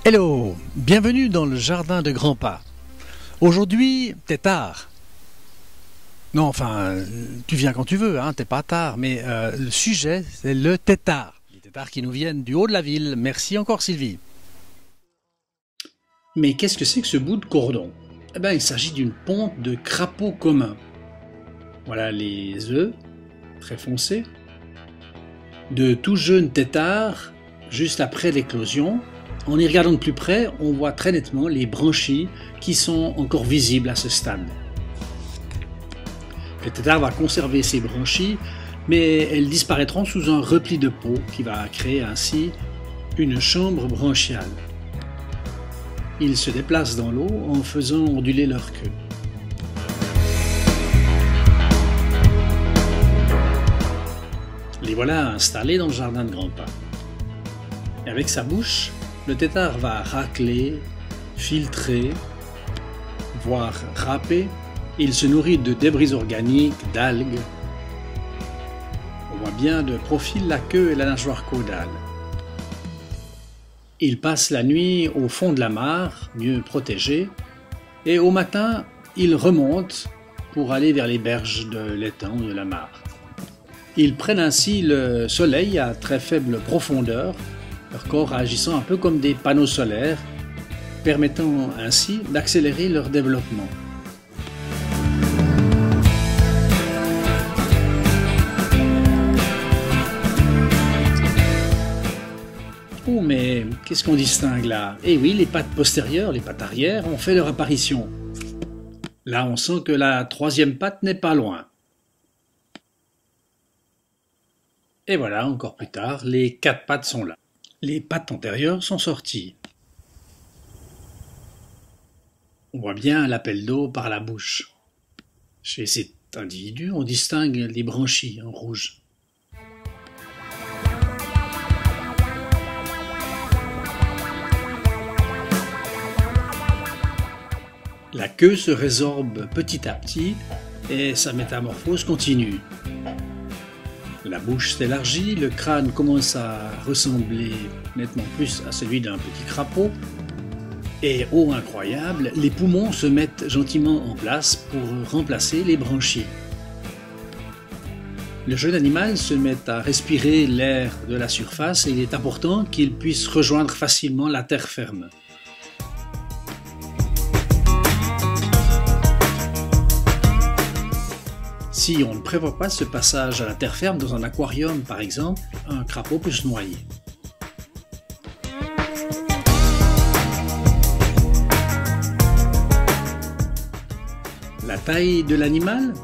Hello, bienvenue dans le jardin de Grandpa. Aujourd'hui, t'es tard. Non, enfin, tu viens quand tu veux, hein, t'es pas tard, mais le sujet, c'est le tétard. Les tétards qui nous viennent du haut de la ville. Merci encore Sylvie. Mais qu'est-ce que c'est que ce bout de cordon? Eh bien, il s'agit d'une ponte de crapaud commun. Voilà les œufs, très foncés, de tout jeunes tétards, juste après l'éclosion. En y regardant de plus près, on voit très nettement les branchies qui sont encore visibles à ce stade. Le tétard va conserver ses branchies, mais elles disparaîtront sous un repli de peau qui va créer ainsi une chambre branchiale. Ils se déplacent dans l'eau en faisant onduler leur queue. Les voilà installés dans le jardin de Grandpa. Et avec sa bouche, le tétard va racler, filtrer, voire râper. Il se nourrit de débris organiques, d'algues. On voit bien de profil la queue et la nageoire caudale. Il passe la nuit au fond de la mare, mieux protégé, et au matin, il remonte pour aller vers les berges de l'étang ou de la mare. Ils prennent ainsi le soleil à très faible profondeur, leur corps agissant un peu comme des panneaux solaires, permettant ainsi d'accélérer leur développement. Oh, mais qu'est-ce qu'on distingue là? Eh oui, les pattes postérieures, les pattes arrière ont fait leur apparition. Là, on sent que la troisième patte n'est pas loin. Et voilà, encore plus tard, les quatre pattes sont là. Les pattes antérieures sont sorties. On voit bien l'appel d'eau par la bouche. Chez cet individu, on distingue les branchies en rouge. La queue se résorbe petit à petit et sa métamorphose continue. La bouche s'élargit, le crâne commence à ressembler nettement plus à celui d'un petit crapaud. Et, oh incroyable, les poumons se mettent gentiment en place pour remplacer les branchies. Le jeune animal se met à respirer l'air de la surface et il est important qu'il puisse rejoindre facilement la terre ferme. Si on ne prévoit pas ce passage à la terre ferme dans un aquarium par exemple, un crapaud peut se noyer. La taille de l'animal?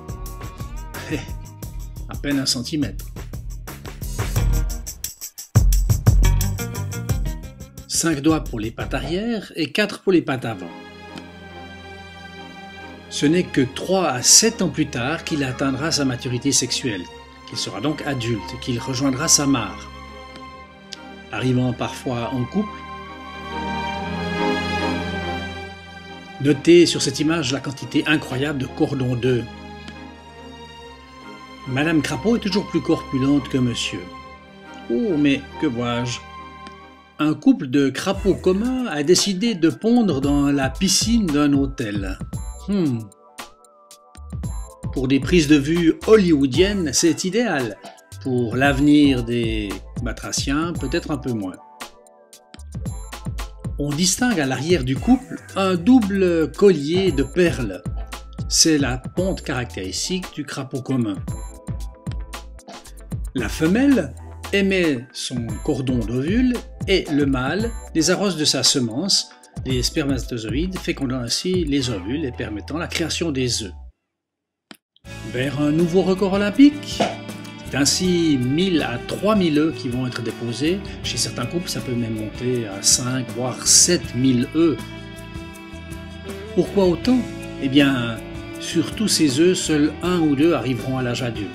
À peine 1 centimètre. 5 doigts pour les pattes arrière et 4 pour les pattes avant. Ce n'est que 3 à 7 ans plus tard qu'il atteindra sa maturité sexuelle, qu'il sera donc adulte et qu'il rejoindra sa mare. Arrivant parfois en couple. Notez sur cette image la quantité incroyable de cordons d'œufs. Madame Crapaud est toujours plus corpulente que monsieur. Oh, mais que vois-je? Un couple de crapauds communs a décidé de pondre dans la piscine d'un hôtel. Pour des prises de vue hollywoodiennes, c'est idéal. Pour l'avenir des batraciens, peut-être un peu moins. On distingue à l'arrière du couple un double collier de perles. C'est la ponte caractéristique du crapaud commun. La femelle émet son cordon d'ovules et le mâle les arrose de sa semence. Les spermatozoïdes fécondant ainsi les ovules et permettant la création des œufs. Vers un nouveau record olympique, c'est ainsi 1000 à 3000 œufs qui vont être déposés. Chez certains couples, ça peut même monter à 5 voire 7000 œufs. Pourquoi autant? Eh bien, sur tous ces œufs, seuls 1 ou 2 arriveront à l'âge adulte.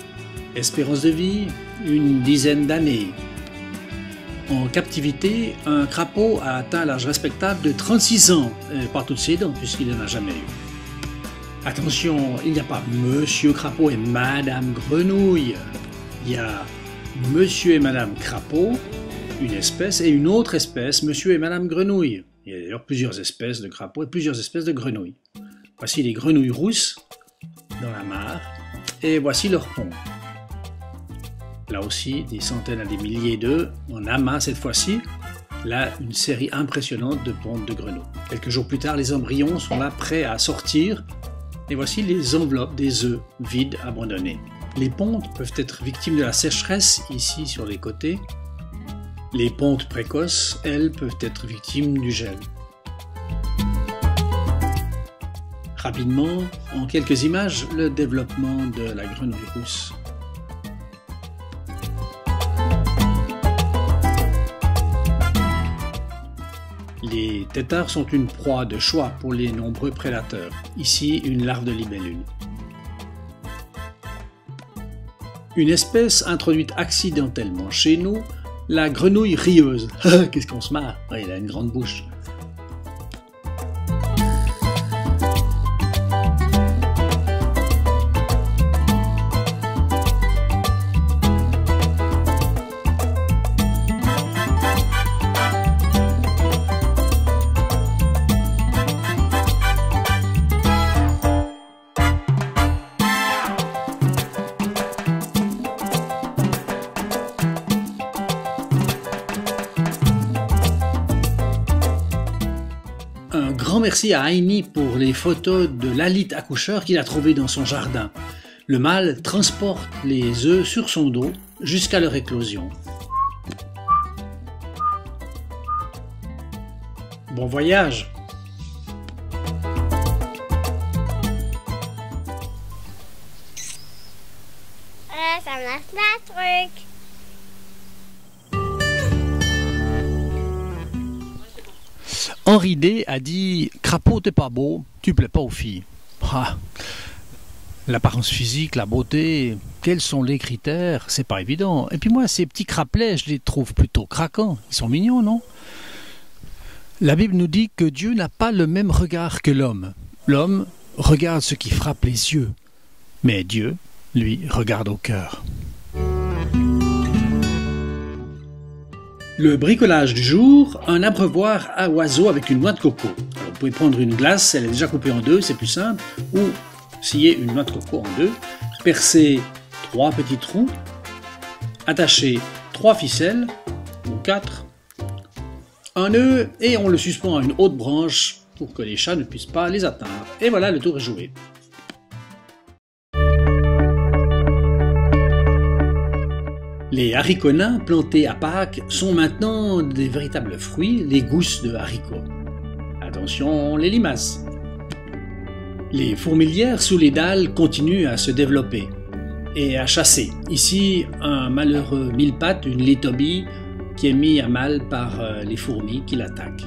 Espérance de vie, une dizaine d'années. En captivité, un crapaud a atteint l'âge respectable de 36 ans, pas toutes ses dents puisqu'il n'en a jamais eu. Attention, il n'y a pas Monsieur Crapaud et Madame Grenouille. Il y a Monsieur et Madame Crapaud, une espèce, et une autre espèce, Monsieur et Madame Grenouille. Il y a d'ailleurs plusieurs espèces de crapauds et plusieurs espèces de grenouilles. Voici les grenouilles rousses dans la mare et voici leur pont. Là aussi, des centaines à des milliers d'œufs en amas cette fois-ci. Là, une série impressionnante de pontes de grenouilles. Quelques jours plus tard, les embryons sont là prêts à sortir. Et voici les enveloppes des œufs vides abandonnés. Les pontes peuvent être victimes de la sécheresse, ici sur les côtés. Les pontes précoces, elles, peuvent être victimes du gel. Rapidement, en quelques images, le développement de la grenouille rousse. Les têtards sont une proie de choix pour les nombreux prédateurs. Ici, une larve de libellule. Une espèce introduite accidentellement chez nous, la grenouille rieuse. Qu'est-ce qu'on se marre? Il a une grande bouche. Un grand merci à Heini pour les photos de l'halite accoucheur qu'il a trouvé dans son jardin. Le mâle transporte les œufs sur son dos jusqu'à leur éclosion. Bon voyage! Ça marche pas, truc. Henri D a dit « Crapaud, t'es pas beau, tu plais pas aux filles. » Ah, l'apparence physique, la beauté, quels sont les critères? C'est pas évident. Et puis moi, ces petits crapelets, je les trouve plutôt craquants. Ils sont mignons, non? La Bible nous dit que Dieu n'a pas le même regard que l'homme. L'homme regarde ce qui frappe les yeux, mais Dieu, lui, regarde au cœur. Le bricolage du jour, un abreuvoir à oiseaux avec une noix de coco. Alors, vous pouvez prendre une glace, elle est déjà coupée en deux, c'est plus simple, ou scier une noix de coco en deux, percer 3 petits trous, attacher 3 ficelles, ou 4, un nœud, et on le suspend à une haute branche pour que les chats ne puissent pas les atteindre. Et voilà, le tour est joué. Les haricots nains plantés à Pâques sont maintenant des véritables fruits, les gousses de haricots. Attention les limaces. Les fourmilières sous les dalles continuent à se développer et à chasser. Ici, un malheureux mille-pattes, une litobie, qui est mis à mal par les fourmis qui l'attaquent.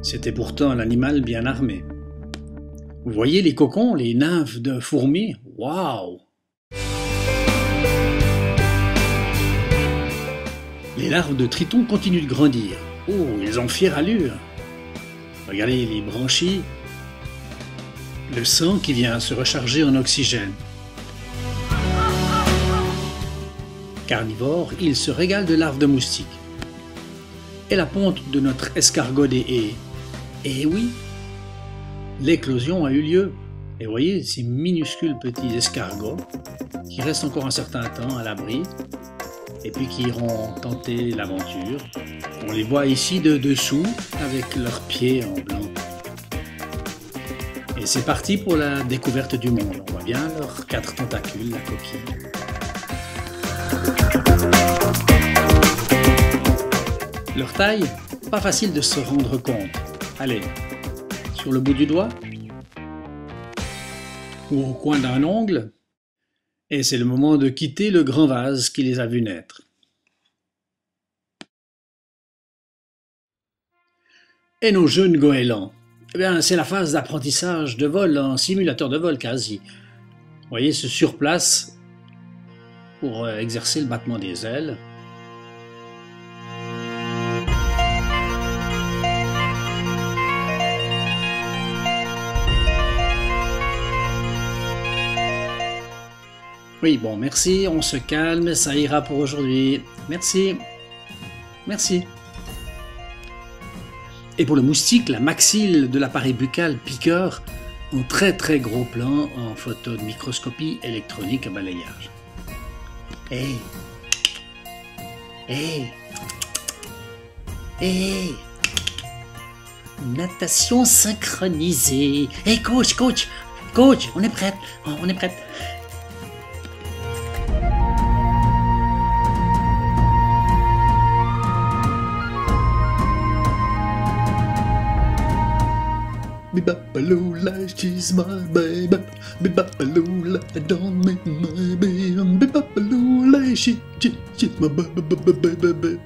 C'était pourtant un animal bien armé. Vous voyez les cocons, les nymphes de fourmis? Waouh! Les larves de tritons continuent de grandir. Oh, ils ont fière allure. Regardez les branchies. Le sang qui vient se recharger en oxygène. Carnivores, ils se régalent de larves de moustiques. Et la ponte de notre escargot des haies. Eh oui, l'éclosion a eu lieu. Et vous voyez ces minuscules petits escargots qui restent encore un certain temps à l'abri. Et puis qui iront tenter l'aventure. On les voit ici de dessous avec leurs pieds en blanc. Et c'est parti pour la découverte du monde. On voit bien leurs 4 tentacules, la coquille. Leur taille, pas facile de se rendre compte. Allez, sur le bout du doigt ou au coin d'un ongle. Et c'est le moment de quitter le grand vase qui les a vus naître. Et nos jeunes goélands, eh bien, c'est la phase d'apprentissage de vol en simulateur de vol quasi. Vous voyez, se surplace pour exercer le battement des ailes. Oui, bon, merci, on se calme, ça ira pour aujourd'hui. Merci. Merci. Et pour le moustique, la maxille de l'appareil buccal piqueur en très très gros plan en photo de microscopie électronique à balayage. Hey! Hey! Hey! Natation synchronisée. Hey coach, on est prête, on est prête. Bibapalula, she's my baby. Bibapalula, don't make my baby. Bibapalula, she's my baby.